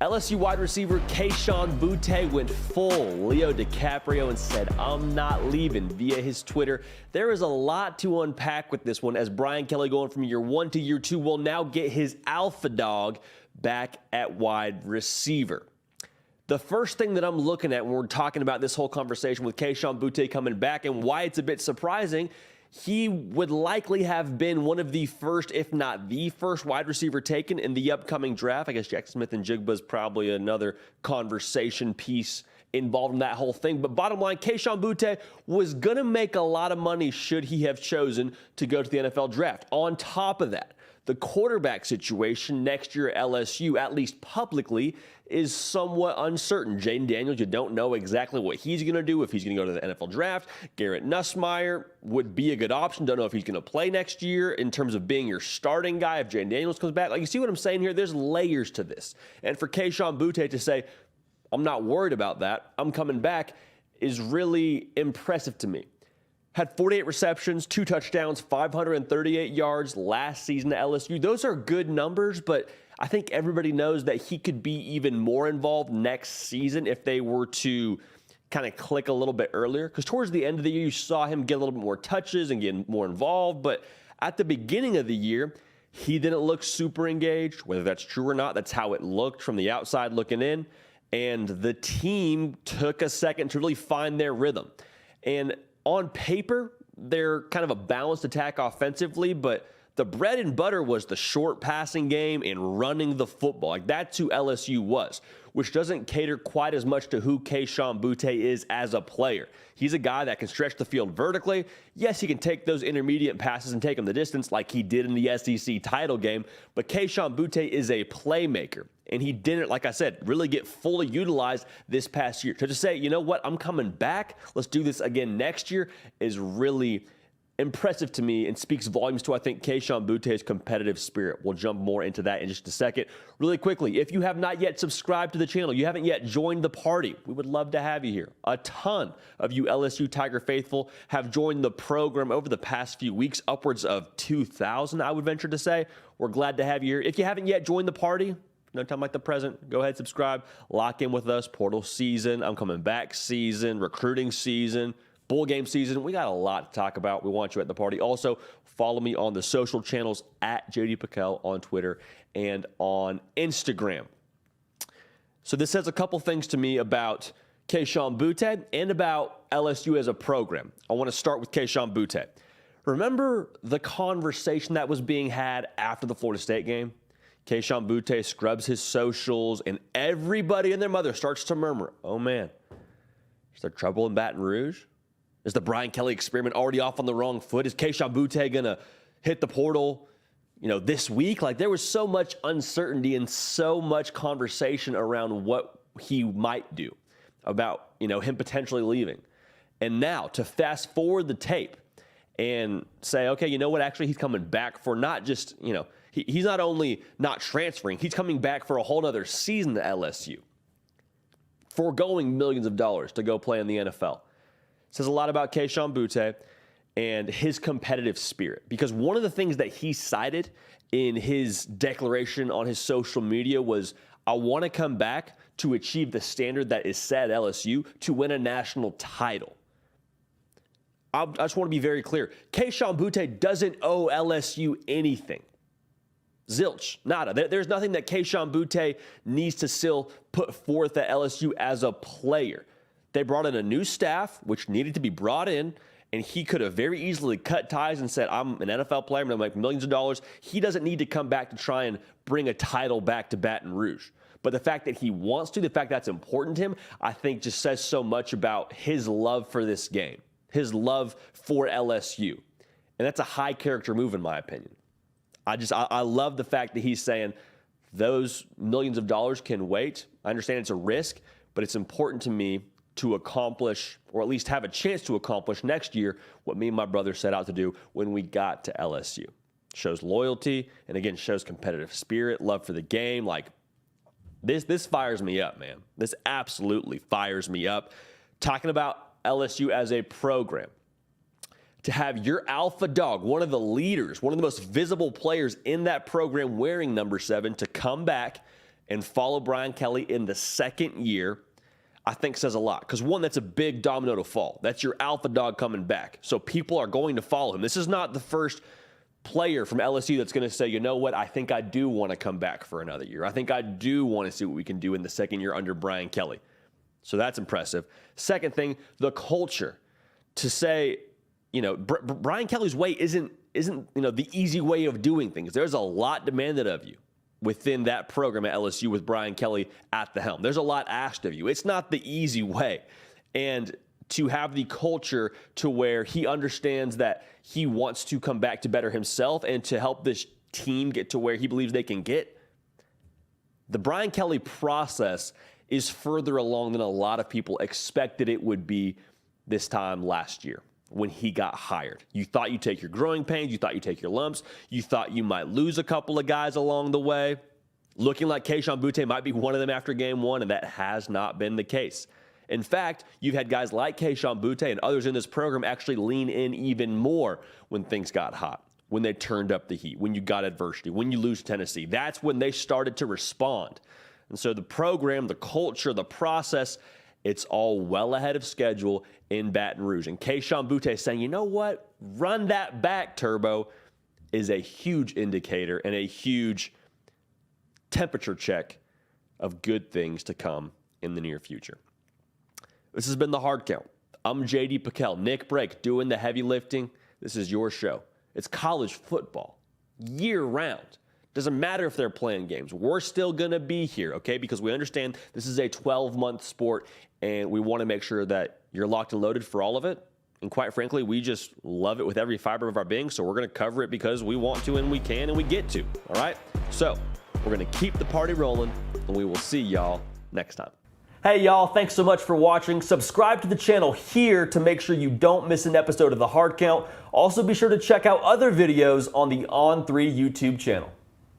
LSU wide receiver Kayshon Boutte went full Leo DiCaprio and said, "I'm not leaving," via his Twitter. There is a lot to unpack with this one, as Brian Kelly, going from year 1 to year 2, will now get his alpha dog back at wide receiver. The first thing that I'm looking at when we're talking about this whole conversation with Kayshon Boutte coming back and why it's a bit surprising, he would likely have been one of the first, if not the first, wide receiver taken in the upcoming draft. I guess Jackson Smith-Njigba is probably another conversation piece involved in that whole thing. But bottom line, Kayshon Boutte was going to make a lot of money should he have chosen to go to the NFL draft. On top of that, the quarterback situation next year at LSU, at least publicly, is somewhat uncertain. Jayden Daniels, you don't know exactly what he's going to do, if he's going to go to the NFL draft. Garrett Nussmeier would be a good option. Don't know if he's going to play next year in terms of being your starting guy if Jayden Daniels comes back. Like, you see what I'm saying here? There's layers to this. And for Kayshon Boutte to say, "I'm not worried about that, I'm coming back," is really impressive to me. Had 48 receptions, 2 touchdowns, 538 yards last season at LSU. Those are good numbers, but I think everybody knows that he could be even more involved next season if they were to kind of click a little bit earlier. Because towards the end of the year, you saw him get a little bit more touches and get more involved. But at the beginning of the year, he didn't look super engaged. Whether that's true or not, that's how it looked from the outside looking in. And the team took a second to really find their rhythm. And on paper, they're kind of a balanced attack offensively, but the bread and butter was the short passing game and running the football. Like, that's who LSU was, which doesn't cater quite as much to who Kayshon Boutte is as a player. He's a guy that can stretch the field vertically. Yes, he can take those intermediate passes and take them the distance like he did in the SEC title game, but Kayshon Boutte is a playmaker. And he didn't, like I said, really get fully utilized this past year. So to say, you know what, I'm coming back, let's do this again next year, is really impressive to me and speaks volumes to, I think, Kayshon Boutte's competitive spirit. We'll jump more into that in just a second. Really quickly, if you have not yet subscribed to the channel, you haven't yet joined the party, we would love to have you here. A ton of you LSU Tiger faithful have joined the program over the past few weeks, upwards of 2,000, I would venture to say. We're glad to have you here. If you haven't yet joined the party, no time like the present, go ahead, subscribe, lock in with us. Portal season, I'm coming back season, recruiting season, bowl game season. We got a lot to talk about. We want you at the party. Also, follow me on the social channels at JD Pickell on Twitter and on Instagram. So this says a couple things to me about Kayshon Boutte and about LSU as a program. I want to start with Kayshon Boutte. Remember the conversation that was being had after the Florida State game? Kayshon Boutte scrubs his socials, and everybody and their mother starts to murmur, "Oh man, is there trouble in Baton Rouge? Is the Brian Kelly experiment already off on the wrong foot? Is Kayshon Boutte going to hit the portal, this week?" Like, there was so much uncertainty and so much conversation around what he might do, about, him potentially leaving. And now to fast forward the tape and say, okay, you know what, actually he's coming back for not just, he's not only not transferring, he's coming back for a whole other season to LSU, foregoing millions of dollars to go play in the NFL. Says a lot about Kayshon Boutte and his competitive spirit, because one of the things that he cited in his declaration on his social media was, "I want to come back to achieve the standard that is set at LSU to win a national title." I just want to be very clear. Kayshon Boutte doesn't owe LSU anything. Zilch, nada. There's nothing that Kayshon Boutte needs to still put forth at LSU as a player. They brought in a new staff, which needed to be brought in, and he could have very easily cut ties and said, "I'm an NFL player, I'm going to make millions of dollars." He doesn't need to come back to try and bring a title back to Baton Rouge. But the fact that he wants to, the fact that's important to him, I think just says so much about his love for this game, his love for LSU. And that's a high character move, in my opinion. I love the fact that he's saying those millions of dollars can wait. I understand it's a risk, but it's important to me to accomplish, or at least have a chance to accomplish next year, what me and my brother set out to do when we got to LSU. Shows loyalty, and again, shows competitive spirit, love for the game. Like, this fires me up, man. This absolutely fires me up. Talking about LSU as a program, to have your alpha dog, one of the leaders, one of the most visible players in that program wearing number 7, to come back and follow Brian Kelly in the second year, I think says a lot. Because one, that's a big domino to fall. That's your alpha dog coming back. So people are going to follow him. This is not the first player from LSU that's going to say, you know what, I think I do want to come back for another year. I think I do want to see what we can do in the second year under Brian Kelly. So that's impressive. Second thing, the culture. To say, you know, Brian Kelly's way isn't the easy way of doing things. There's a lot demanded of you within that program at LSU with Brian Kelly at the helm. There's a lot asked of you. It's not the easy way. And to have the culture to where he understands that he wants to come back to better himself and to help this team get to where he believes they can get, the Brian Kelly process is further along than a lot of people expected it would be this time last year when he got hired. You thought you'd take your growing pains. You thought you'd take your lumps. You thought you might lose a couple of guys along the way. Looking like Kayshon Boutte might be one of them after game one, and that has not been the case. In fact, you've had guys like Kayshon Boutte and others in this program actually lean in even more when things got hot, when they turned up the heat, when you got adversity, when you lose Tennessee. That's when they started to respond. And so the program, the culture, the process, it's all well ahead of schedule in Baton Rouge. And Kayshon Boutte saying, you know what, run that back, Turbo, is a huge indicator and a huge temperature check of good things to come in the near future. This has been The Hard Count. I'm J.D. Piquel, Nick Brake, doing the heavy lifting. This is your show. It's college football, year-round. Doesn't matter if they're playing games. We're still going to be here, okay? Because we understand this is a 12-month sport, and we want to make sure that you're locked and loaded for all of it. And quite frankly, we just love it with every fiber of our being, so we're going to cover it because we want to and we can and we get to, all right? So we're going to keep the party rolling, and we will see y'all next time. Hey y'all, thanks so much for watching. Subscribe to the channel here to make sure you don't miss an episode of The Hard Count. Also be sure to check out other videos on the On3 YouTube channel.